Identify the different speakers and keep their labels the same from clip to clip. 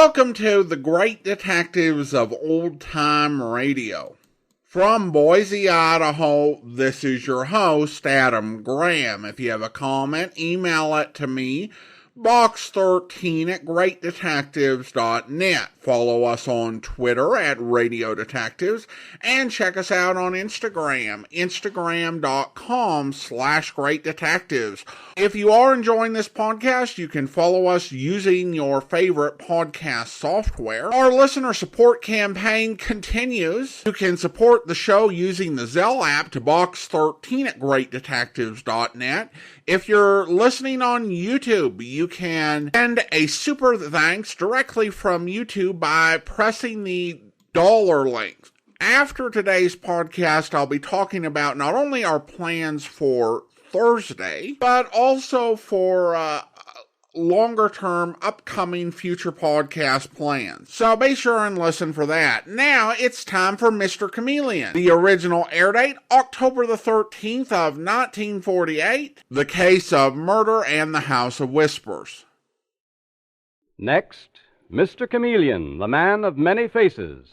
Speaker 1: Welcome to the Great Detectives of Old Time Radio. From Boise, Idaho, this is your host, Adam Graham. If you have a comment, email it to me, box13@greatdetectives.net. Follow us on Twitter at Radio Detectives, and check us out on Instagram, instagram.com/Great Detectives. If you are enjoying this podcast, you can follow us using your favorite podcast software. Our listener support campaign continues. You can support the show using the Zelle app to box13@greatdetectives.net. If you're listening on YouTube, you can send a super thanks directly from YouTube by pressing the dollar link. After today's podcast, I'll be talking about not only our plans for Thursday, but also for longer-term, upcoming future podcast plans. So be sure and listen for that. Now, it's time for Mr. Chameleon. The original air date, October the 13th of 1948. The case of murder and the House of Whispers.
Speaker 2: Next, Mr. Chameleon, the man of many faces.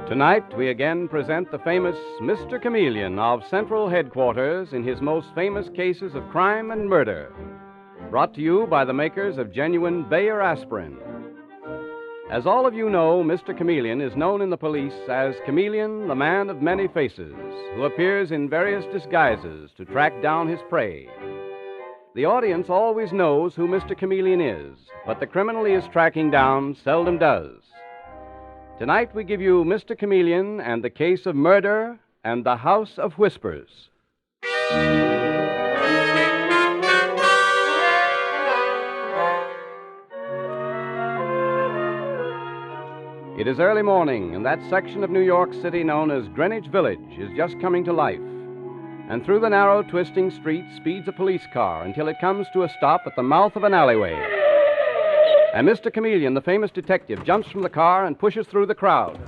Speaker 2: Tonight, we again present the famous Mr. Chameleon of Central Headquarters in his most famous cases of crime and murder. Brought to you by the makers of genuine Bayer aspirin. As all of you know, Mr. Chameleon is known in the police as Chameleon, the man of many faces, who appears in various disguises to track down his prey. The audience always knows who Mr. Chameleon is, but the criminal he is tracking down seldom does. Tonight we give you Mr. Chameleon and the case of murder and the House of Whispers. It is early morning, and that section of New York City known as Greenwich Village is just coming to life. And through the narrow, twisting street speeds a police car until it comes to a stop at the mouth of an alleyway. And Mr. Chameleon, the famous detective, jumps from the car and pushes through the crowd.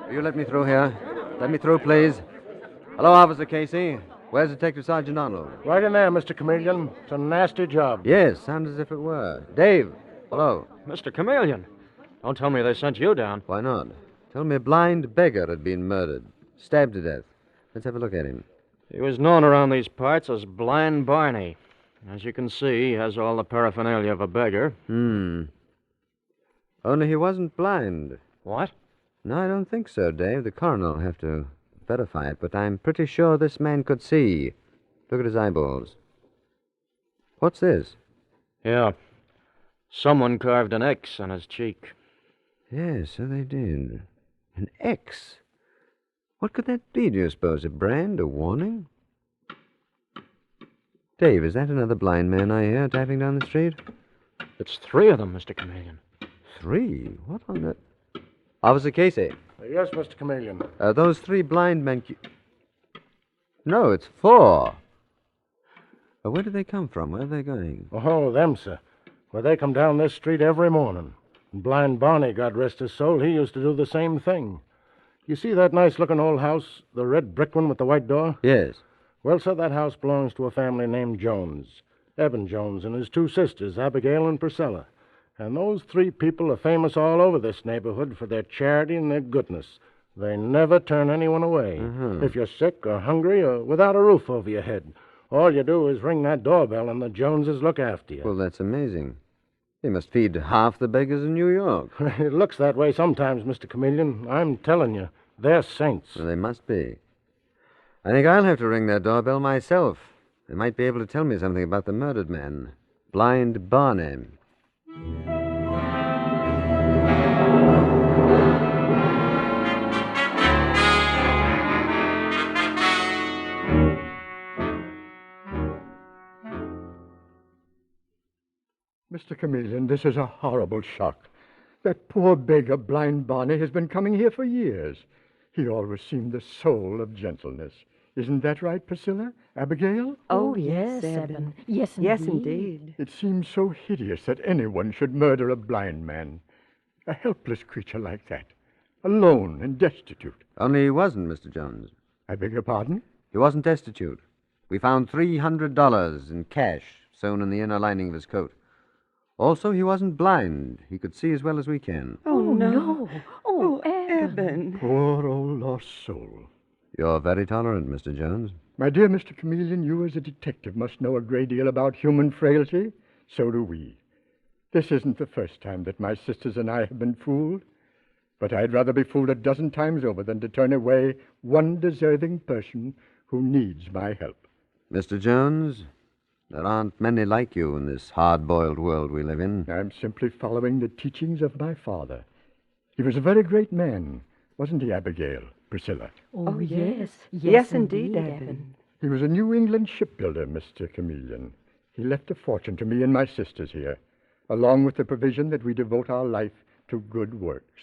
Speaker 3: Will you let me through here? Let me through, please. Hello, Officer Casey. Where's Detective Sergeant Arnold?
Speaker 4: Right in there, Mr. Chameleon. It's a nasty job.
Speaker 3: Yes, sounds as if it were. Dave, hello.
Speaker 5: Mr. Chameleon, don't tell me they sent you down.
Speaker 3: Why not? Tell me a blind beggar had been murdered, stabbed to death. Let's have a look at him.
Speaker 5: He was known around these parts as Blind Barney. As you can see, he has all the paraphernalia of a beggar.
Speaker 3: Only he wasn't blind.
Speaker 5: What?
Speaker 3: No, I don't think so, Dave. The coroner will have to verify it, but I'm pretty sure this man could see. Look at his eyeballs. What's this?
Speaker 5: Yeah. Someone carved an X on his cheek.
Speaker 3: Yes, so they did. An X? What could that be, do you suppose? A brand? A warning? Dave, is that another blind man I hear tapping down the street?
Speaker 5: It's 3 of them, Mr. Chameleon.
Speaker 3: 3? What on the... Officer Casey.
Speaker 4: Yes, Mr. Chameleon.
Speaker 3: Those 3 blind men... No, it's 4. Where did they come from? Where are they going?
Speaker 4: Oh, them, sir. Well, they come down this street every morning. And Blind Barney, God rest his soul, he used to do the same thing. You see that nice-looking old house, the red brick one with the white door?
Speaker 3: Yes.
Speaker 4: Well, sir, that house belongs to a family named Jones. Eben Jones and his 2 sisters, Abigail and Priscilla. And those 3 people are famous all over this neighborhood for their charity and their goodness. They never turn anyone away. If you're sick or hungry or without a roof over your head, all you do is ring that doorbell and the Joneses look after you.
Speaker 3: Well, that's amazing. They must feed half the beggars in New York.
Speaker 4: It looks that way sometimes, Mr. Chameleon. I'm telling you, they're saints.
Speaker 3: Well, they must be. I think I'll have to ring their doorbell myself. They might be able to tell me something about the murdered man, Blind Barney.
Speaker 4: Mr.
Speaker 6: Mr. Chameleon, this is a horrible shock. That poor beggar, Blind Barney, has been coming here for years. He always seemed the soul of gentleness. Isn't that right, Priscilla? Abigail?
Speaker 7: Oh, yes, Eben. Yes, indeed.
Speaker 6: It seems so hideous that anyone should murder a blind man. A helpless creature like that. Alone and destitute.
Speaker 3: Only he wasn't, Mr. Jones.
Speaker 6: I beg your pardon?
Speaker 3: He wasn't destitute. We found $300 in cash sewn in the inner lining of his coat. Also, he wasn't blind. He could see as well as we can.
Speaker 7: Oh, no. Oh, Eben.
Speaker 6: Poor old lost soul.
Speaker 3: You're very tolerant, Mr. Jones.
Speaker 6: My dear Mr. Chameleon, you as a detective must know a great deal about human frailty. So do we. This isn't the first time that my sisters and I have been fooled. But I'd rather be fooled a dozen times over than to turn away one deserving person who needs my help.
Speaker 3: Mr. Jones, there aren't many like you in this hard-boiled world we live in.
Speaker 6: I'm simply following the teachings of my father. He was a very great man, wasn't he, Abigail, Priscilla?
Speaker 7: Oh, yes. Yes, indeed, Eben.
Speaker 6: He was a New England shipbuilder, Mr. Chameleon. He left a fortune to me and my sisters here, along with the provision that we devote our life to good works.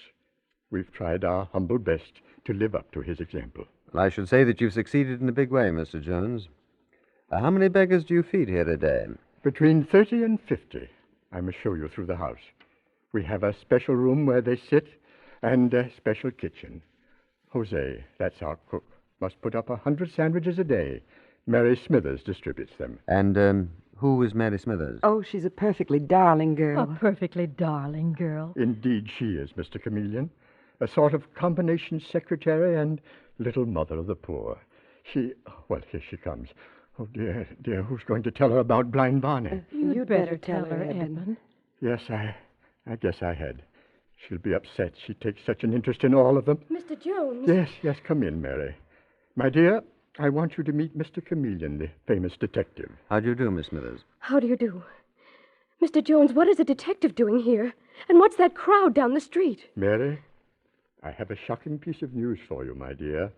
Speaker 6: We've tried our humble best to live up to his example.
Speaker 3: Well, I should say that you've succeeded in a big way, Mr. Jones. How many beggars do you feed here a day?
Speaker 6: Between 30 and 50. I must show you through the house. We have a special room where they sit and a special kitchen. Jose, that's our cook, must put up 100 sandwiches a day. Mary Smithers distributes them.
Speaker 3: And, who is Mary Smithers?
Speaker 7: Oh, she's a perfectly darling girl.
Speaker 8: A perfectly darling girl.
Speaker 6: Indeed she is, Mr. Chameleon. A sort of combination secretary and little mother of the poor. Well, here she comes. Oh, dear, who's going to tell her about Blind Barney?
Speaker 8: You'd better tell her, Eben.
Speaker 6: Yes, I guess I had. She'll be upset. She takes such an interest in all of them.
Speaker 9: Mr. Jones?
Speaker 6: Yes, come in, Mary. My dear, I want you to meet Mr. Chameleon, the famous detective.
Speaker 3: How do you do, Miss Smithers?
Speaker 9: How do you do? Mr. Jones, what is a detective doing here? And what's that crowd down the street?
Speaker 6: Mary, I have a shocking piece of news for you, my dear.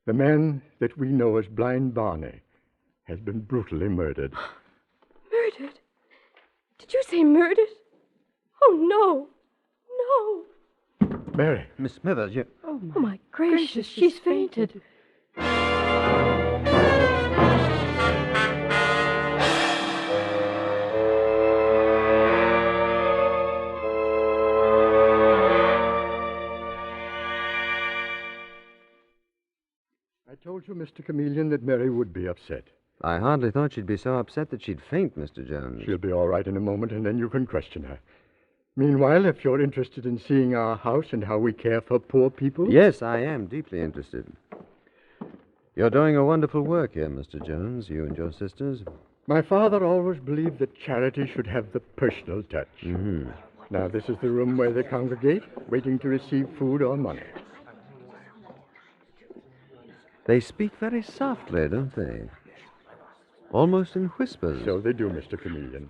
Speaker 6: The man that we know as Blind Barney has been brutally murdered.
Speaker 9: Murdered? Did you say murdered? Oh, no.
Speaker 6: Mary.
Speaker 3: Miss Smithers, you...
Speaker 8: Oh, my gracious, she's fainted.
Speaker 6: I told you, Mr. Chameleon, that Mary would be upset.
Speaker 3: I hardly thought she'd be so upset that she'd faint, Mr. Jones.
Speaker 6: She'll be all right in a moment, and then you can question her. Meanwhile, if you're interested in seeing our house and how we care for poor people...
Speaker 3: Yes, I am deeply interested. You're doing a wonderful work here, Mr. Jones, you and your sisters.
Speaker 6: My father always believed that charity should have the personal touch.
Speaker 3: Mm-hmm.
Speaker 6: Now, this is the room where they congregate, waiting to receive food or money.
Speaker 3: They speak very softly, don't they? Almost in whispers.
Speaker 6: So they do, Mr. Chameleon.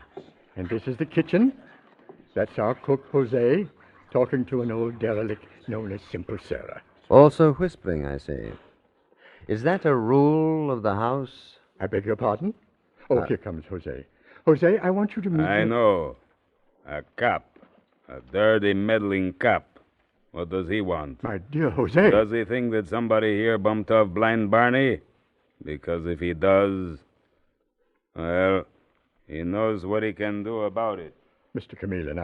Speaker 6: And this is the kitchen. That's our cook, Jose, talking to an old derelict known as Simple Sarah.
Speaker 3: Also whispering, I see. Is that a rule of the house?
Speaker 6: I beg your pardon? Oh, here comes Jose. Jose, I want you to meet
Speaker 10: I know. A cop. A dirty, meddling cop. What does he want?
Speaker 6: My dear Jose.
Speaker 10: Does he think that somebody here bumped off Blind Barney? Because if he does, well, he knows what he can do about it.
Speaker 6: Mr. Chameleon,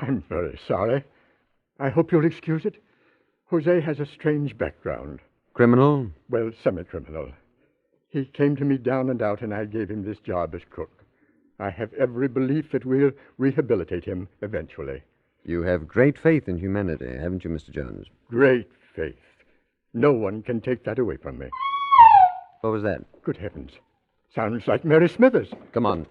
Speaker 6: I'm very sorry. I hope you'll excuse it. Jose has a strange background.
Speaker 3: Criminal?
Speaker 6: Well, semi-criminal. He came to me down and out, and I gave him this job as cook. I have every belief that we'll rehabilitate him eventually.
Speaker 3: You have great faith in humanity, haven't you, Mr. Jones?
Speaker 6: Great faith. No one can take that away from me.
Speaker 3: What was that?
Speaker 6: Good heavens. Sounds like Mary Smithers.
Speaker 3: Come on.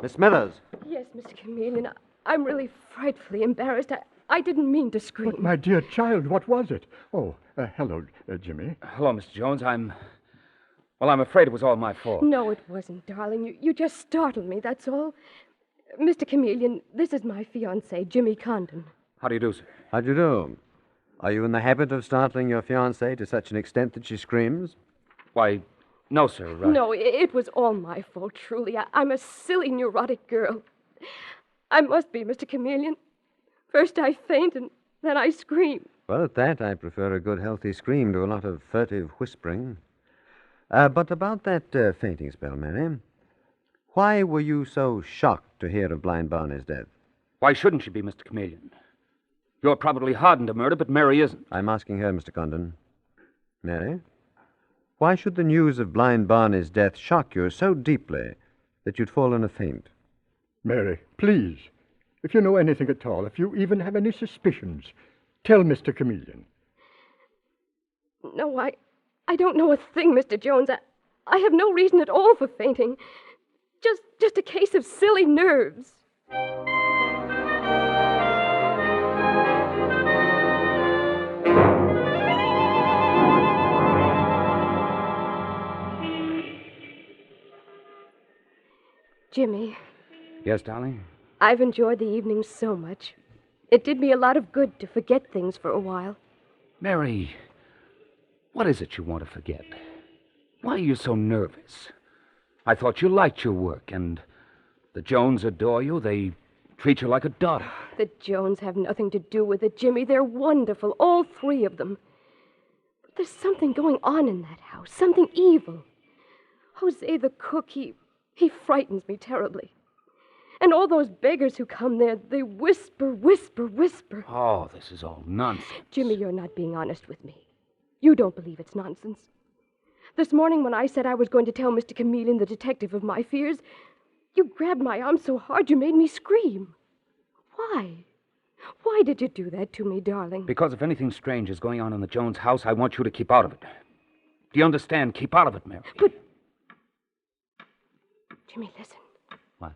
Speaker 3: Miss Smithers.
Speaker 9: Yes, Mr. Chameleon, I'm really frightfully embarrassed. I didn't mean to scream.
Speaker 6: But, my dear child, what was it? Oh, hello, Jimmy.
Speaker 11: Hello, Miss Jones. I'm afraid it was all my fault.
Speaker 9: No, it wasn't, darling. You just startled me, that's all. Mr. Chameleon, this is my fiancé, Jimmy Condon.
Speaker 11: How do you do, sir?
Speaker 3: How do you do? Are you in the habit of startling your fiancée to such an extent that she screams?
Speaker 11: Why, No, sir.
Speaker 9: No, it was all my fault, truly. I'm a silly, neurotic girl. I must be, Mr. Chameleon. First I faint, and then I scream.
Speaker 3: Well, at that, I prefer a good, healthy scream to a lot of furtive whispering. But about that fainting spell, Mary, why were you so shocked to hear of Blind Barney's death?
Speaker 11: Why shouldn't she be, Mr. Chameleon? You're probably hardened to murder, but Mary isn't.
Speaker 3: I'm asking her, Mr. Condon. Mary, why should the news of Blind Barney's death shock you so deeply that you'd fall in a faint?
Speaker 6: Mary, please, if you know anything at all, if you even have any suspicions, tell Mr. Chameleon.
Speaker 9: No, I don't know a thing, Mr. Jones. I have no reason at all for fainting. Just a case of silly nerves. Jimmy.
Speaker 11: Yes, darling?
Speaker 9: I've enjoyed the evening so much. It did me a lot of good to forget things for a while.
Speaker 11: Mary, what is it you want to forget? Why are you so nervous? I thought you liked your work, and the Jones adore you. They treat you like a daughter.
Speaker 9: The Jones have nothing to do with it, Jimmy. They're wonderful, all three of them. But there's something going on in that house, something evil. Jose, the cook, he frightens me terribly. And all those beggars who come there, they whisper, whisper, whisper.
Speaker 11: Oh, this is all nonsense.
Speaker 9: Jimmy, you're not being honest with me. You don't believe it's nonsense. This morning when I said I was going to tell Mr. Chameleon, the detective, of my fears, you grabbed my arm so hard you made me scream. Why? Why did you do that to me, darling?
Speaker 11: Because if anything strange is going on in the Jones house, I want you to keep out of it. Do you understand? Keep out of it, Mary.
Speaker 9: But... Jimmy, listen.
Speaker 11: What?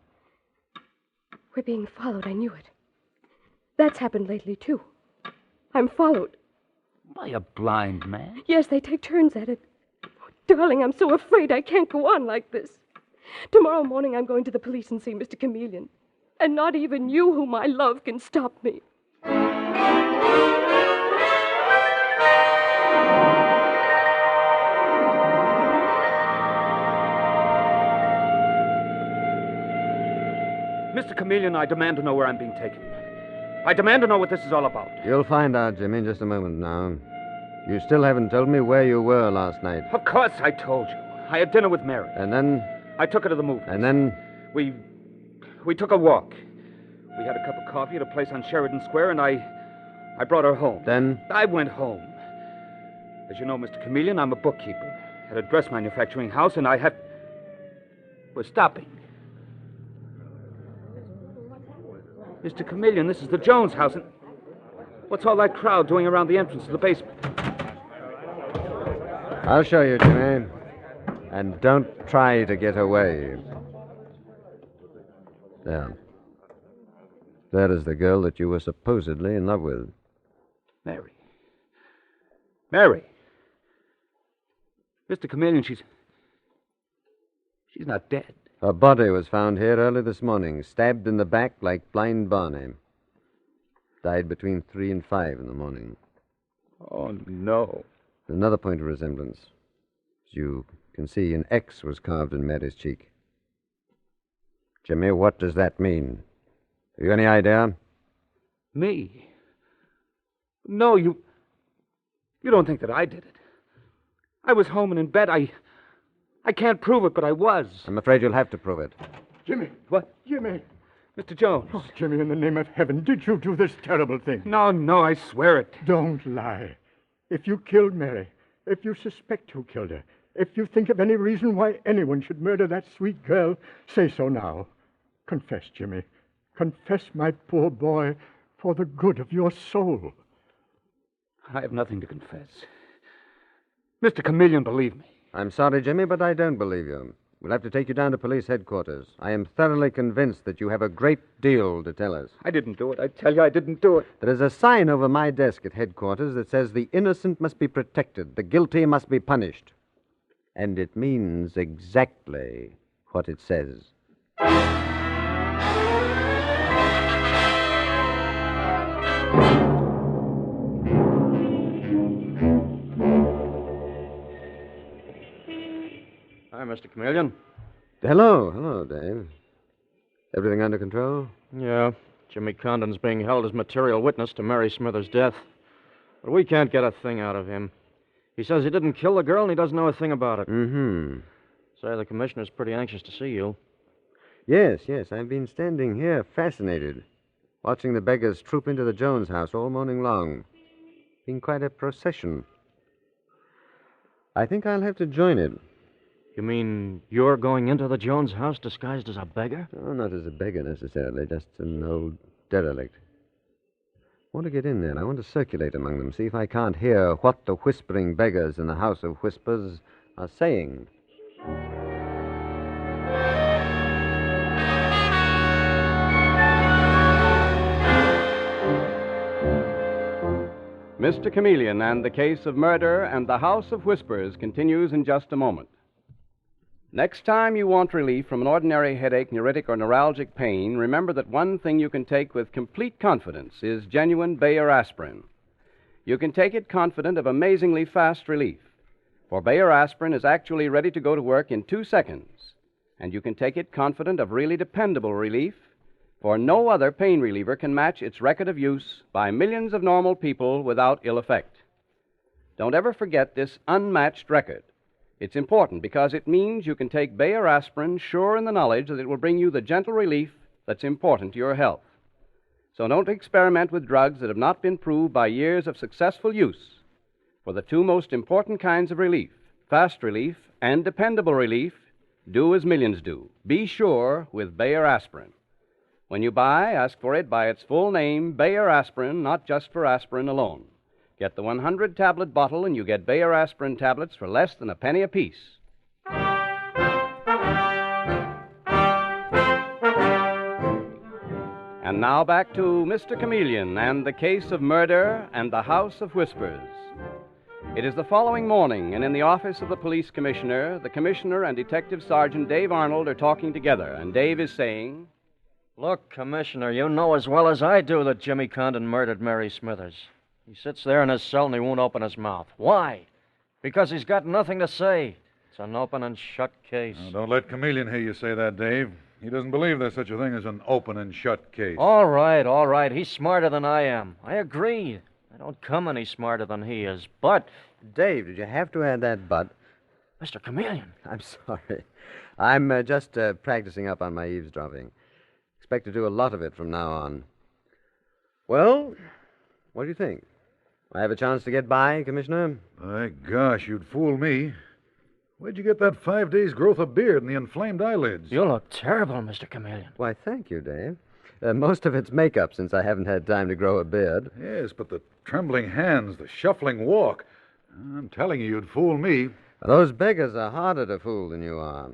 Speaker 9: We're being followed. I knew it. That's happened lately, too. I'm followed.
Speaker 11: By a blind man?
Speaker 9: Yes, they take turns at it. Oh, darling, I'm so afraid I can't go on like this. Tomorrow morning I'm going to the police and see Mr. Chameleon. And not even you, whom I love, can stop me.
Speaker 11: Mr. Chameleon, I demand to know where I'm being taken. I demand to know what this is all about.
Speaker 3: You'll find out, Jimmy, in just a moment now. You still haven't told me where you were last night.
Speaker 11: Of course I told you. I had dinner with Mary.
Speaker 3: And then?
Speaker 11: I took her to the movies.
Speaker 3: And then?
Speaker 11: We took a walk. We had a cup of coffee at a place on Sheridan Square, and I brought her home.
Speaker 3: Then?
Speaker 11: I went home. As you know, Mr. Chameleon, I'm a bookkeeper at a dress manufacturing house, and we're stopping. Mr. Chameleon, this is the Jones house, and what's all that crowd doing around the entrance to the basement?
Speaker 3: I'll show you, Jimmy. And don't try to get away. There. That is the girl that you were supposedly in love with.
Speaker 11: Mary. Mary. Mr. Chameleon, she's not dead.
Speaker 3: Her body was found here early this morning, stabbed in the back like Blind Barney. Died between 3 and 5 in the morning.
Speaker 11: Oh, no.
Speaker 3: Another point of resemblance. As you can see, an X was carved in Mary's cheek. Jimmy, what does that mean? Have you any idea?
Speaker 11: Me? No, you don't think that I did it. I was home and in bed. I can't prove it, but I was.
Speaker 3: I'm afraid you'll have to prove it.
Speaker 6: Jimmy.
Speaker 11: What?
Speaker 6: Jimmy.
Speaker 11: Mr. Jones.
Speaker 6: Oh, Jimmy, in the name of heaven, did you do this terrible thing?
Speaker 11: No, I swear it.
Speaker 6: Don't lie. If you killed Mary, if you suspect who killed her, if you think of any reason why anyone should murder that sweet girl, say so now. Confess, Jimmy. Confess, my poor boy, for the good of your soul.
Speaker 11: I have nothing to confess. Mr. Chameleon, believe me.
Speaker 3: I'm sorry, Jimmy, but I don't believe you. We'll have to take you down to police headquarters. I am thoroughly convinced that you have a great deal to tell us.
Speaker 11: I didn't do it. I tell you, I didn't do it.
Speaker 3: There is a sign over my desk at headquarters that says the innocent must be protected, the guilty must be punished. And it means exactly what it says.
Speaker 5: Mr. Chameleon.
Speaker 3: Hello, Dave. Everything under control?
Speaker 5: Yeah, Jimmy Condon's being held as material witness to Mary Smithers' death. But we can't get a thing out of him. He says he didn't kill the girl and he doesn't know a thing about it.
Speaker 3: Mm-hmm.
Speaker 5: Say, the commissioner's pretty anxious to see you.
Speaker 3: Yes. I've been standing here fascinated, watching the beggars troop into the Jones house all morning long. Been quite a procession. I think I'll have to join it.
Speaker 5: You mean you're going into the Jones house disguised as a beggar?
Speaker 3: Oh, not as a beggar necessarily, just an old derelict. I want to get in there. I want to circulate among them, see if I can't hear what the whispering beggars in the House of Whispers are saying.
Speaker 2: Mr. Chameleon and the Case of Murder and the House of Whispers continues in just a moment. Next time you want relief from an ordinary headache, neuritic, or neuralgic pain, remember that one thing you can take with complete confidence is genuine Bayer aspirin. You can take it confident of amazingly fast relief, for Bayer aspirin is actually ready to go to work in 2 seconds, and you can take it confident of really dependable relief, for no other pain reliever can match its record of use by millions of normal people without ill effect. Don't ever forget this unmatched record. It's important because it means you can take Bayer aspirin sure in the knowledge that it will bring you the gentle relief that's important to your health. So don't experiment with drugs that have not been proved by years of successful use. For the two most important kinds of relief, fast relief and dependable relief, do as millions do. Be sure with Bayer aspirin. When you buy, ask for it by its full name, Bayer aspirin, not just for aspirin alone. Get the 100-tablet bottle and you get Bayer aspirin tablets for less than a penny apiece. And now back to Mr. Chameleon and the Case of Murder and the House of Whispers. It is the following morning, and in the office of the police commissioner, the commissioner and Detective Sergeant Dave Arnold are talking together, and Dave is saying,
Speaker 5: Look, Commissioner, you know as well as I do that Jimmy Condon murdered Mary Smithers. He sits there in his cell and he won't open his mouth. Why? Because he's got nothing to say. It's an open and shut case.
Speaker 12: Now, don't let Chameleon hear you say that, Dave. He doesn't believe there's such a thing as an open and shut case.
Speaker 5: All right. He's smarter than I am. I agree. I don't come any smarter than he is, but...
Speaker 3: Dave, did you have to add that but?
Speaker 5: Mr. Chameleon.
Speaker 3: I'm sorry. I'm just practicing up on my eavesdropping. Expect to do a lot of it from now on. Well, what do you think? I have a chance to get by, Commissioner?
Speaker 12: By gosh, you'd fool me. Where'd you get that 5 days' growth of beard and the inflamed eyelids?
Speaker 5: You look terrible, Mr. Chameleon.
Speaker 3: Why, thank you, Dave. Most of it's makeup, since I haven't had time to grow a beard.
Speaker 12: Yes, but the trembling hands, the shuffling walk. I'm telling you, you'd fool me.
Speaker 3: Those beggars are harder to fool than you are.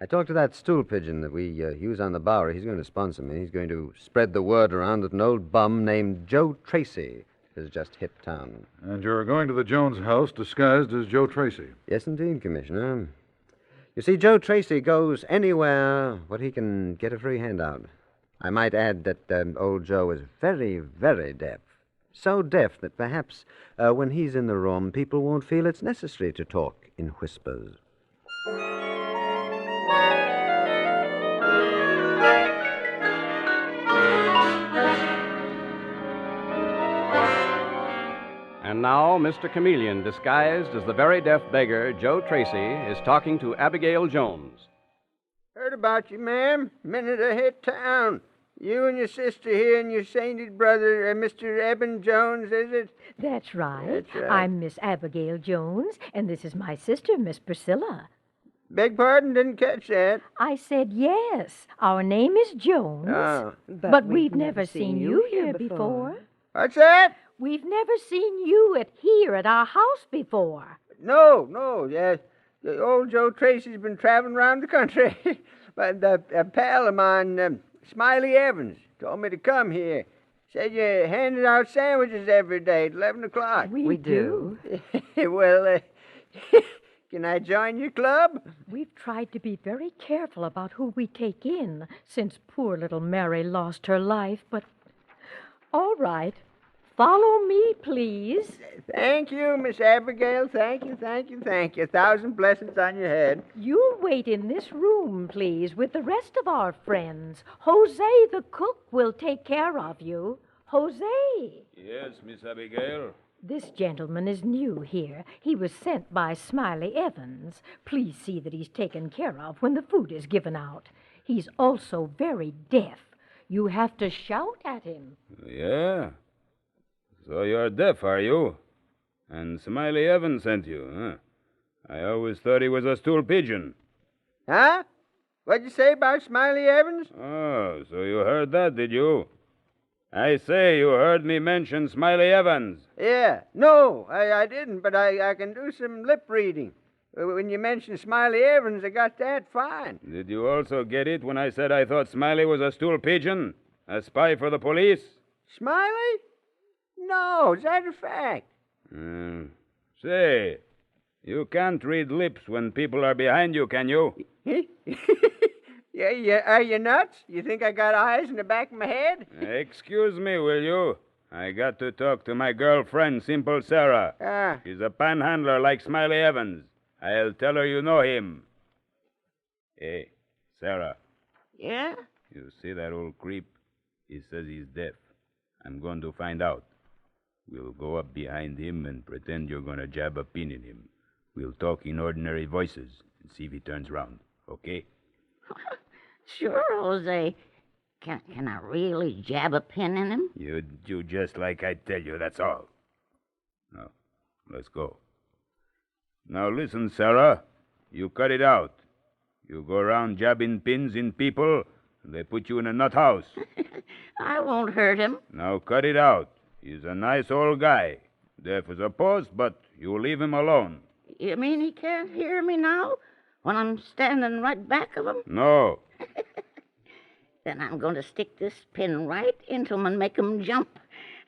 Speaker 3: I talked to that stool pigeon that we use on the Bowery. He's going to sponsor me. He's going to spread the word around that an old bum named Joe Tracy has just hit town.
Speaker 12: And you're going to the Jones house disguised as Joe Tracy?
Speaker 3: Yes, indeed, Commissioner. You see, Joe Tracy goes anywhere where he can get a free handout. I might add that old Joe is very, very deaf. So deaf that perhaps when he's in the room, people won't feel it's necessary to talk in whispers.
Speaker 2: And now, Mr. Chameleon, disguised as the very deaf beggar, Joe Tracy, is talking to Abigail Jones.
Speaker 13: Heard about you, ma'am. Minute I hit town. You and your sister here and your sainted brother, Mr. Eben Jones, is it?
Speaker 8: That's right.
Speaker 13: That's right.
Speaker 8: I'm Miss Abigail Jones, and this is my sister, Miss Priscilla.
Speaker 13: Beg pardon, didn't catch that.
Speaker 8: I said yes. Our name is Jones.
Speaker 13: Oh.
Speaker 8: But we've never seen you here before.
Speaker 13: What's that?
Speaker 8: We've never seen you here at our house before.
Speaker 13: No. Yeah, the old Joe Tracy's been traveling around the country. But a pal of mine, Smiley Evans, told me to come here. Said you handed out sandwiches every day at 11 o'clock.
Speaker 8: We do.
Speaker 13: Well, can I join your club?
Speaker 8: We've tried to be very careful about who we take in since poor little Mary lost her life, but all right. follow me, please.
Speaker 13: Thank you, Miss Abigail. Thank you, thank you, thank you. 1,000 blessings on your head.
Speaker 8: You'll wait in this room, please, with the rest of our friends. Jose, the cook, will take care of you. Jose.
Speaker 10: Yes, Miss Abigail.
Speaker 8: This gentleman is new here. He was sent by Smiley Evans. Please see that he's taken care of when the food is given out. He's also very deaf. You have to shout at him.
Speaker 10: Yeah? So you're deaf, are you? And Smiley Evans sent you, huh? I always thought he was a stool pigeon.
Speaker 13: Huh? What'd you say about Smiley Evans?
Speaker 10: Oh, so you heard that, did you? I say you heard me mention Smiley Evans.
Speaker 13: Yeah. No, I didn't, but I can do some lip reading. When you mentioned Smiley Evans, I got that fine.
Speaker 10: Did you also get it when I said I thought Smiley was a stool pigeon? A spy for the police?
Speaker 13: Smiley? No, is that a fact?
Speaker 10: Say, you can't read lips when people are behind you, can you?
Speaker 13: Yeah, are you nuts? You think I got eyes in the back of my head?
Speaker 10: Excuse me, will you? I got to talk to my girlfriend, Simple Sarah. She's a panhandler like Smiley Evans. I'll tell her you know him. Hey, Sarah.
Speaker 13: Yeah?
Speaker 10: You see that old creep? He says he's deaf. I'm going to find out. We'll go up behind him and pretend you're going to jab a pin in him. We'll talk in ordinary voices and see if he turns round, okay?
Speaker 14: Sure, Jose. Can I really jab a pin in him?
Speaker 10: You do just like I tell you, that's all. Now, let's go. Now listen, Sarah. You cut it out. You go around jabbing pins in people, and they put you in a nut house.
Speaker 14: I won't hurt him.
Speaker 10: Now cut it out. He's a nice old guy. Deaf as a post, but you leave him alone.
Speaker 14: You mean he can't hear me now when I'm standing right back of him?
Speaker 10: No.
Speaker 14: Then I'm going to stick this pin right into him and make him jump.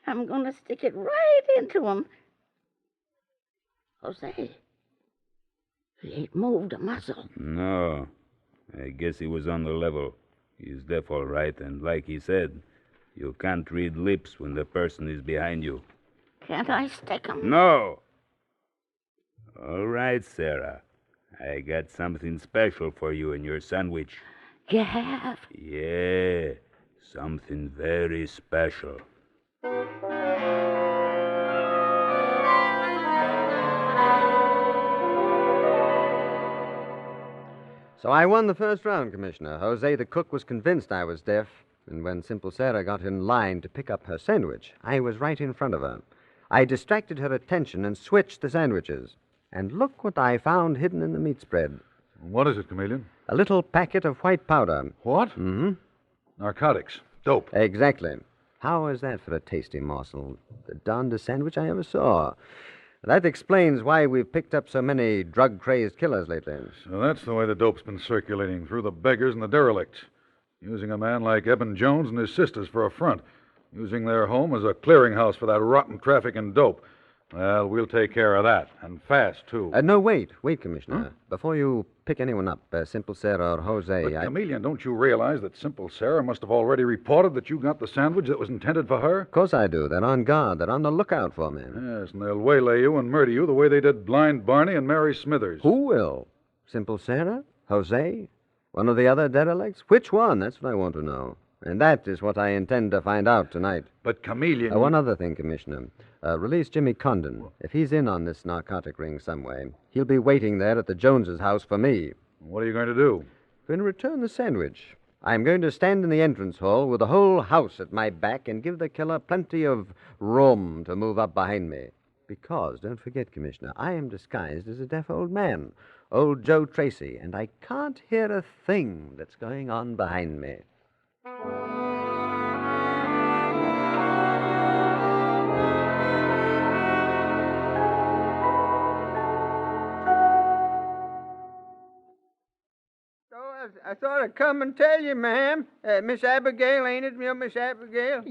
Speaker 14: I'm going to stick it right into him. Jose, he ain't moved a muscle.
Speaker 10: No. I guess he was on the level. He's deaf all right, and like he said, you can't read lips when the person is behind you.
Speaker 14: Can't I stick him?
Speaker 10: No. All right, Sarah. I got something special for you in your sandwich.
Speaker 14: You have?
Speaker 10: Yeah, something very special.
Speaker 3: So I won the first round, Commissioner. Jose the cook was convinced I was deaf, and when Simple Sarah got in line to pick up her sandwich, I was right in front of her. I distracted her attention and switched the sandwiches. And look what I found hidden in the meat spread.
Speaker 12: What is it, Chameleon?
Speaker 3: A little packet of white powder.
Speaker 12: What?
Speaker 3: Mm-hmm.
Speaker 12: Narcotics. Dope.
Speaker 3: Exactly. How is that for a tasty morsel? The darndest sandwich I ever saw. That explains why we've picked up so many drug-crazed killers lately.
Speaker 12: So that's the way the dope's been circulating, through the beggars and the derelicts. Using a man like Eben Jones and his sisters for a front. Using their home as a clearinghouse for that rotten traffic in dope. Well, we'll take care of that, and fast, too.
Speaker 3: No, wait, Commissioner. Huh? Before you pick anyone up, Simple Sarah or Jose...
Speaker 12: But, Chameleon, don't you realize that Simple Sarah must have already reported that you got the sandwich that was intended for her?
Speaker 3: Of course I do. They're on guard. They're on the lookout for me.
Speaker 12: Yes, and they'll waylay you and murder you the way they did Blind Barney and Mary Smithers.
Speaker 3: Who will? Simple Sarah? Jose? One of the other derelicts? Which one? That's what I want to know. And that is what I intend to find out tonight.
Speaker 12: But, Chameleon...
Speaker 3: One other thing, Commissioner. Release Jimmy Condon. If he's in on this narcotic ring some way, he'll be waiting there at the Joneses' house for me.
Speaker 12: What are you going to do?
Speaker 3: Going to return the sandwich. I'm going to stand in the entrance hall with the whole house at my back and give the killer plenty of room to move up behind me. Because, don't forget, Commissioner, I am disguised as a deaf old man, old Joe Tracy, and I can't hear a thing that's going on behind me.
Speaker 13: I thought I'd come and tell you, ma'am. Miss Abigail, ain't it, Miss Abigail?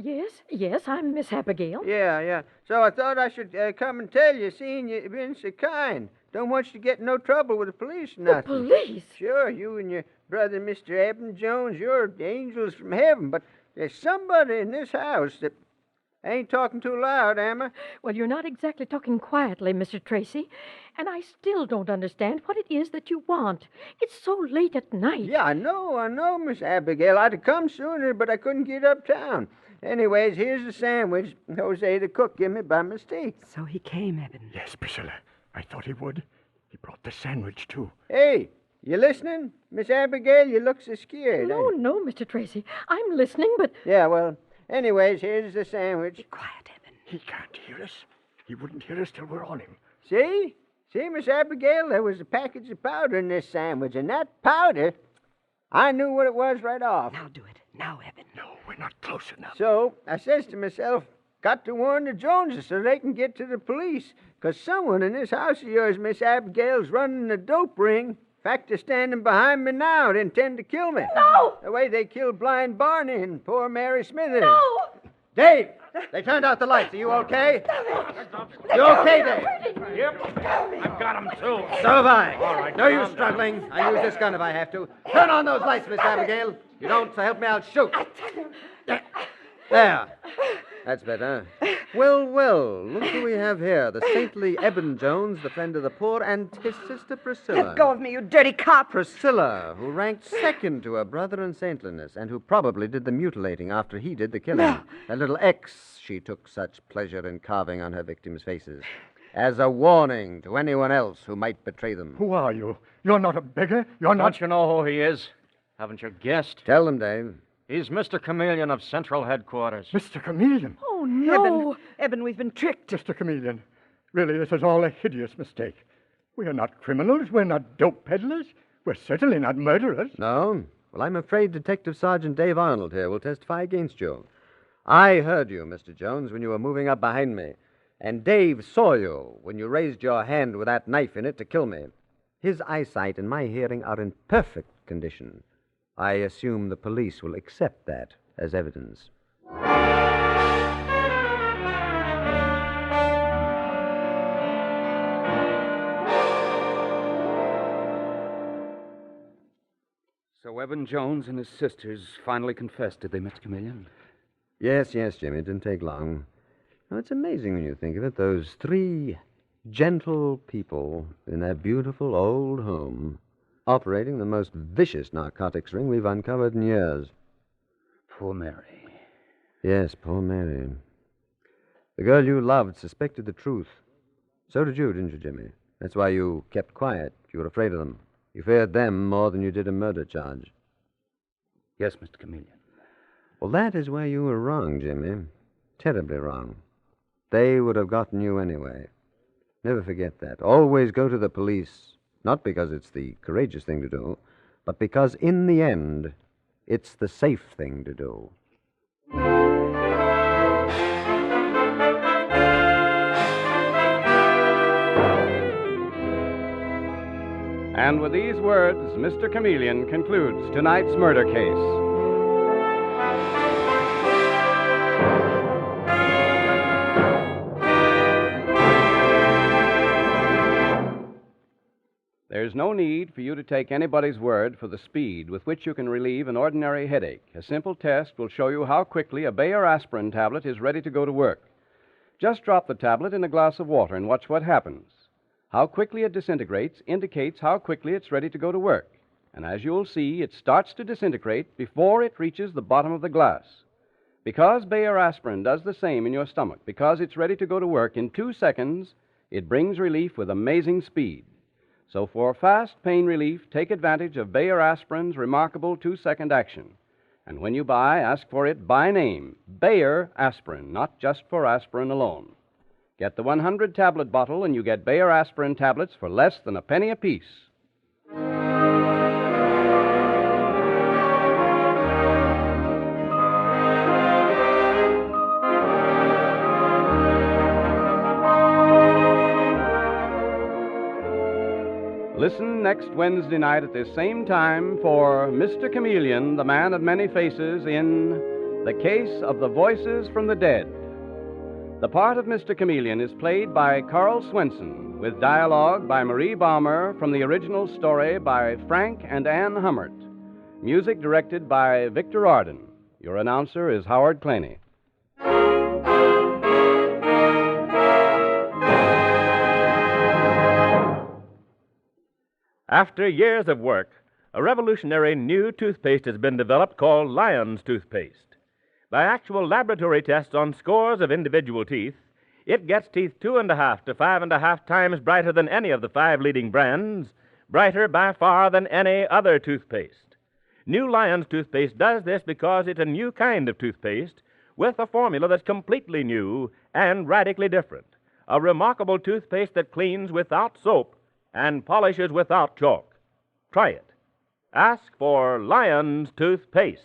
Speaker 8: Yes, I'm Miss Abigail.
Speaker 13: Yeah. So I thought I should come and tell you, seeing you've been so kind. Don't want you to get in no trouble with the police or nothing.
Speaker 8: The police?
Speaker 13: Sure, you and your brother, Mr. Eben Jones, you're angels from heaven, but there's somebody in this house that... I ain't talking too loud, am I?
Speaker 8: Well, you're not exactly talking quietly, Mr. Tracy. And I still don't understand what it is that you want. It's so late at night.
Speaker 13: Yeah, I know, Miss Abigail. I'd have come sooner, but I couldn't get uptown. Anyways, here's the sandwich Jose, the cook, gave me by mistake.
Speaker 7: So he came, Eben.
Speaker 6: Yes, Priscilla. I thought he would. He brought the sandwich, too.
Speaker 13: Hey, you listening? Miss Abigail, you look so scared.
Speaker 8: No, Mr. Tracy. I'm listening, but...
Speaker 13: Yeah, well, anyways, here's the sandwich.
Speaker 7: Be quiet, Eben.
Speaker 6: He can't hear us. He wouldn't hear us till we're on him.
Speaker 13: See? See, Miss Abigail, there was a package of powder in this sandwich, and that powder, I knew what it was right off.
Speaker 7: Now do it. Now, Eben.
Speaker 6: No, we're not close enough.
Speaker 13: So I says to myself, got to warn the Joneses so they can get to the police, 'cause someone in this house of yours, Miss Abigail's running a dope ring. In fact, they're standing behind me now. They intend to kill me.
Speaker 8: No!
Speaker 13: The way they killed Blind Barney and poor Mary Smithers.
Speaker 8: No!
Speaker 3: Dave! They turned out the lights. Are you okay? You okay, Dave?
Speaker 11: Yep. I've got him, too.
Speaker 3: So have I.
Speaker 11: All right.
Speaker 3: No use struggling. I'll use this gun if I have to. Turn on those lights, Miss Abigail. You don't, so help me, I'll shoot. There. That's better. Well, look who we have here. The saintly Eben Jones, the friend of the poor, and his sister Priscilla.
Speaker 7: Let go of me, you dirty cop.
Speaker 3: Priscilla, who ranked second to her brother in saintliness, and who probably did the mutilating after he did the killing. That little X she took such pleasure in carving on her victims' faces, as a warning to anyone else who might betray them.
Speaker 6: Who are you? You're not a beggar. You're not...
Speaker 5: Don't you know who he is? Haven't you guessed?
Speaker 3: Tell them, Dave.
Speaker 5: He's Mr. Chameleon of Central Headquarters.
Speaker 6: Mr. Chameleon.
Speaker 7: Oh, no. Eben, we've been tricked.
Speaker 6: Mr. Chameleon, really, this is all a hideous mistake. We are not criminals. We're not dope peddlers. We're certainly not murderers.
Speaker 3: No? Well, I'm afraid Detective Sergeant Dave Arnold here will testify against you. I heard you, Mr. Jones, when you were moving up behind me, and Dave saw you when you raised your hand with that knife in it to kill me. His eyesight and my hearing are in perfect condition. I assume the police will accept that as evidence.
Speaker 11: So Eben Jones and his sisters finally confessed, did they, Mr. Chameleon?
Speaker 3: Yes, Jimmy. It didn't take long. Now, it's amazing when you think of it. Those three gentle people in their beautiful old home operating the most vicious narcotics ring we've uncovered in years.
Speaker 11: Poor Mary.
Speaker 3: Yes, poor Mary. The girl you loved suspected the truth. So did you, didn't you, Jimmy? That's why you kept quiet. You were afraid of them. You feared them more than you did a murder charge.
Speaker 11: Yes, Mr. Chameleon.
Speaker 3: Well, that is where you were wrong, Jimmy. Terribly wrong. They would have gotten you anyway. Never forget that. Always go to the police. Not because it's the courageous thing to do, but because in the end, it's the safe thing to do.
Speaker 2: And with these words, Mr. Chameleon concludes tonight's murder case. There's no need for you to take anybody's word for the speed with which you can relieve an ordinary headache. A simple test will show you how quickly a Bayer aspirin tablet is ready to go to work. Just drop the tablet in a glass of water and watch what happens. How quickly it disintegrates indicates how quickly it's ready to go to work. And as you'll see, it starts to disintegrate before it reaches the bottom of the glass. Because Bayer aspirin does the same in your stomach, because it's ready to go to work in 2 seconds, it brings relief with amazing speed. So for fast pain relief, take advantage of Bayer aspirin's remarkable 2-second action. And when you buy, ask for it by name, Bayer aspirin, not just for aspirin alone. Get the 100-tablet bottle and you get Bayer aspirin tablets for less than a penny apiece. Listen next Wednesday night at this same time for Mr. Chameleon, the man of many faces, in The Case of the Voices from the Dead. The part of Mr. Chameleon is played by Karl Swenson, with dialogue by Marie Baumer from the original story by Frank and Ann Hummert. Music directed by Victor Arden. Your announcer is Howard Claney.
Speaker 15: After years of work, a revolutionary new toothpaste has been developed called Lion's toothpaste. By actual laboratory tests on scores of individual teeth, it gets teeth 2.5 to 5.5 times brighter than any of the 5 leading brands, brighter by far than any other toothpaste. New Lion's toothpaste does this because it's a new kind of toothpaste with a formula that's completely new and radically different. A remarkable toothpaste that cleans without soap and polishes without chalk. Try it. Ask for Lion's toothpaste.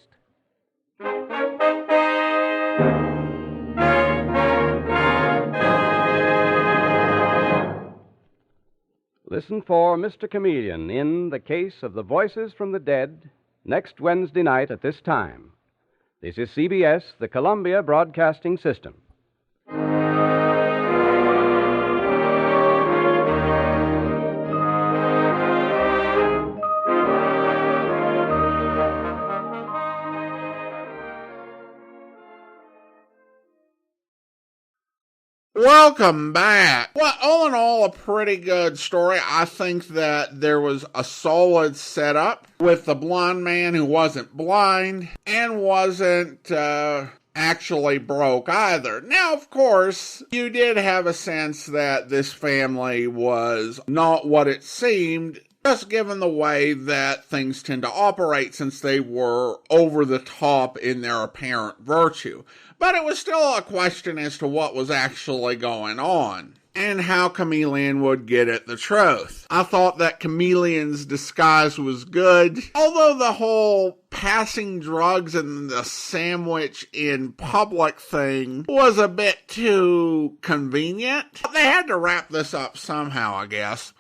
Speaker 2: Listen for Mr. Chameleon in The Case of the Voices from the Dead next Wednesday night at this time. This is CBS, the Columbia Broadcasting System.
Speaker 1: Welcome back. Well, all in all, a pretty good story. I think that there was a solid setup with the blind man who wasn't blind and wasn't actually broke either. Now, of course, you did have a sense that this family was not what it seemed, just given the way that things tend to operate since they were over the top in their apparent virtue. But it was still a question as to what was actually going on and how Chameleon would get at the truth. I thought that Chameleon's disguise was good, although the whole passing drugs and the sandwich in public thing was a bit too convenient. They had to wrap this up somehow, I guess.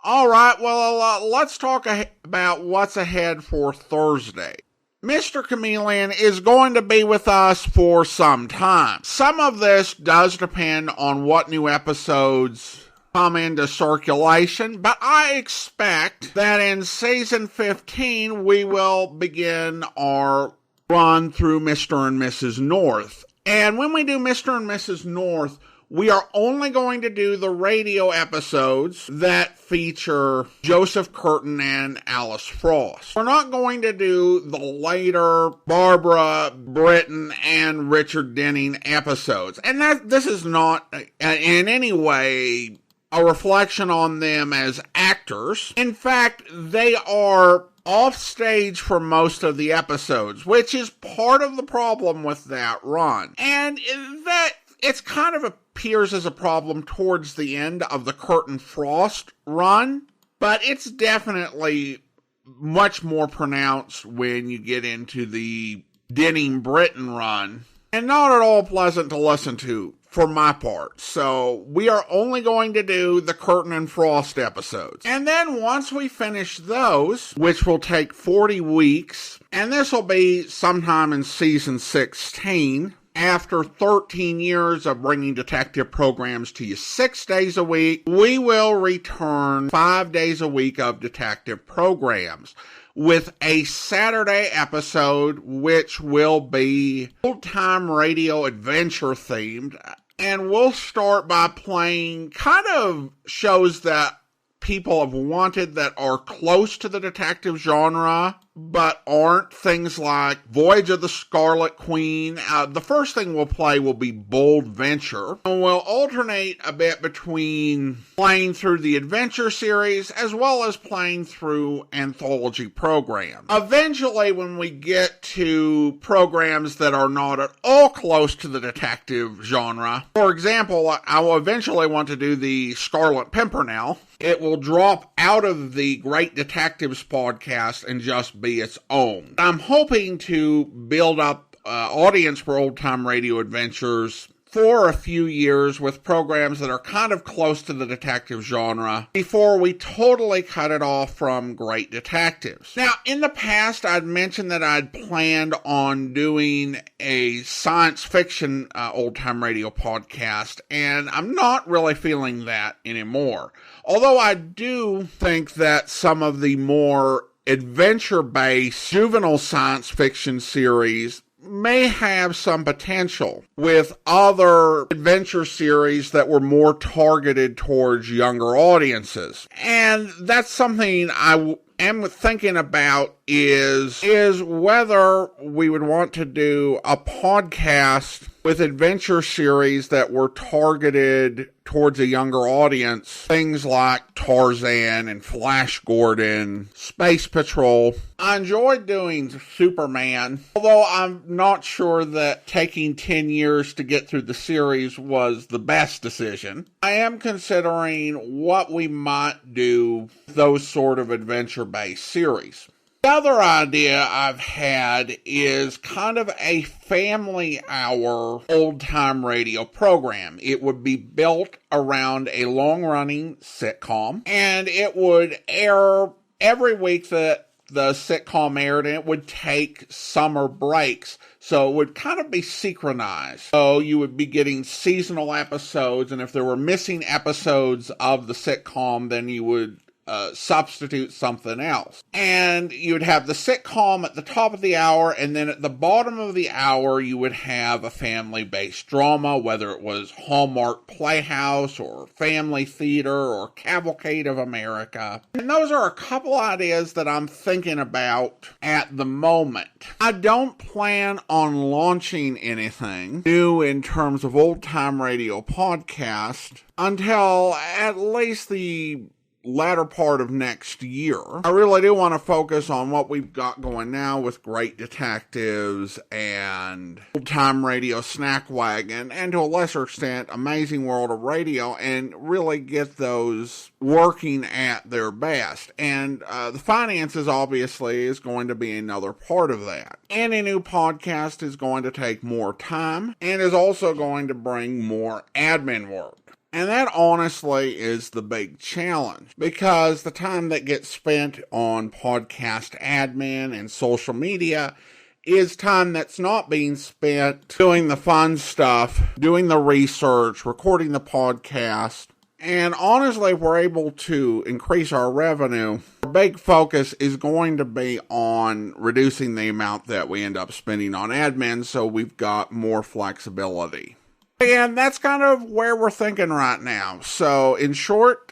Speaker 1: All right, well, let's talk about what's ahead for Thursday. Mr. Chameleon is going to be with us for some time. Some of this does depend on what new episodes come into circulation, but I expect that in season 15 we will begin our run through Mr. and Mrs. North. And when we do Mr. and Mrs. North, we are only going to do the radio episodes that feature Joseph Curtin and Alice Frost. We're not going to do the later Barbara Britton and Richard Denning episodes. And this is not in any way a reflection on them as actors. In fact, they are off stage for most of the episodes, which is part of the problem with that run. And that it's kind of appears as a problem towards the end of the Curtin Frost run, but it's definitely much more pronounced when you get into the Denning Britton run, and not at all pleasant to listen to for my part. So we are only going to do the Curtin and Frost episodes. And then once we finish those, which will take 40 weeks, and this will be sometime in season 16, after 13 years of bringing detective programs to you 6 days a week, we will return 5 days a week of detective programs with a Saturday episode which will be old-time radio adventure themed. And we'll start by playing kind of shows that people have wanted that are close to the detective genre, but aren't. Things like Voyage of the Scarlet Queen. The first thing we'll play will be Bold Venture. And we'll alternate a bit between playing through the adventure series as well as playing through anthology programs. Eventually, when we get to programs that are not at all close to the detective genre, for example, I will eventually want to do the Scarlet Pimpernel. It will drop out of the Great Detectives podcast and just be its own. I'm hoping to build up audience for old-time radio adventures for a few years with programs that are kind of close to the detective genre before we totally cut it off from Great Detectives. Now, in the past, I'd mentioned that I'd planned on doing a science fiction old-time radio podcast, and I'm not really feeling that anymore. Although I do think that some of the more adventure-based juvenile science fiction series may have some potential with other adventure series that were more targeted towards younger audiences. And that's something I am thinking about is whether we would want to do a podcast with adventure series that were targeted towards a younger audience. Things like Tarzan and Flash Gordon, Space Patrol. I enjoyed doing Superman, although I'm not sure that taking 10 years to get through the series was the best decision. I am considering what we might do with those sort of adventure-based series. The other idea I've had is kind of a family hour old-time radio program. It would be built around a long-running sitcom, and it would air every week that the sitcom aired, and it would take summer breaks. So it would kind of be synchronized. So you would be getting seasonal episodes, and if there were missing episodes of the sitcom, then you would substitute something else. And you would have the sitcom at the top of the hour, and then at the bottom of the hour, you would have a family-based drama, whether it was Hallmark Playhouse or Family Theater or Cavalcade of America. And those are a couple ideas that I'm thinking about at the moment. I don't plan on launching anything new in terms of old-time radio podcast until at least the latter part of next year. I really do want to focus on what we've got going now with Great Detectives and Old Time Radio Snack Wagon, and to a lesser extent Amazing World of Radio, and really get those working at their best. And the finances obviously is going to be another part of that. Any new podcast is going to take more time and is also going to bring more admin work. And that honestly is the big challenge, because the time that gets spent on podcast admin and social media is time that's not being spent doing the fun stuff, doing the research, recording the podcast. And honestly, if we're able to increase our revenue, our big focus is going to be on reducing the amount that we end up spending on admin, so we've got more flexibility. And that's kind of where we're thinking right now. So, in short,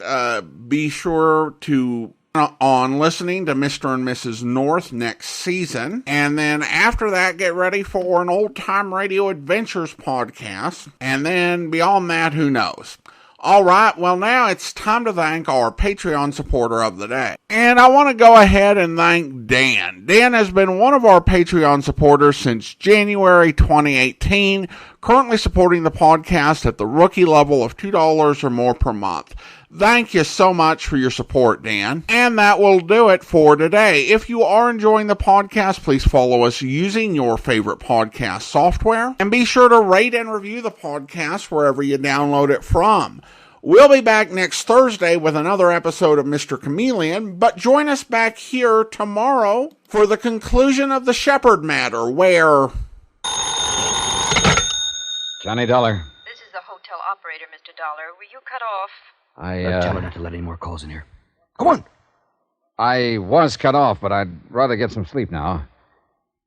Speaker 1: be sure to on listening to Mr. and Mrs. North next season. And then after that, get ready for an Old Time Radio Adventures podcast. And then beyond that, who knows? All right, well, now it's time to thank our Patreon supporter of the day. And I want to go ahead and thank Dan. Dan has been one of our Patreon supporters since January 2018, currently supporting the podcast at the rookie level of $2 or more per month. Thank you so much for your support, Dan. And that will do it for today. If you are enjoying the podcast, please follow us using your favorite podcast software. And be sure to rate and review the podcast wherever you download it from. We'll be back next Thursday with another episode of Mr. Chameleon, but join us back here tomorrow for the conclusion of the Shepherd matter, where...
Speaker 16: Johnny Dollar.
Speaker 17: This is the hotel operator, Mr. Dollar. Were you cut off?
Speaker 16: Tell
Speaker 18: her not to let any more calls in here. Come on!
Speaker 16: I was cut off, but I'd rather get some sleep now.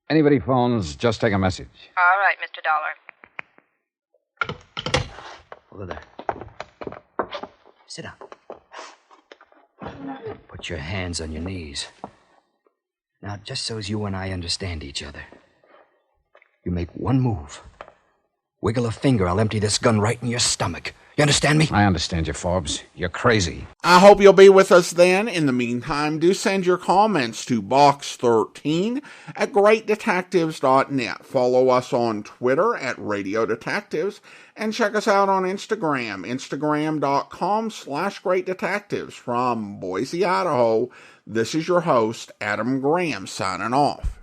Speaker 16: Anybody phones, just take a message.
Speaker 17: All right, Mr. Dollar.
Speaker 18: Over there. Sit down. Put your hands on your knees. Now, just so as you and I understand each other, you make one move. Wiggle a finger, I'll empty this gun right in your stomach. You understand me?
Speaker 16: I understand you, Forbes. You're crazy.
Speaker 1: I hope you'll be with us then. In the meantime, do send your comments to box13 at greatdetectives.net. Follow us on Twitter at Radio Detectives, and check us out on Instagram, instagram.com/greatdetectives. From Boise, Idaho, this is your host, Adam Graham, signing off.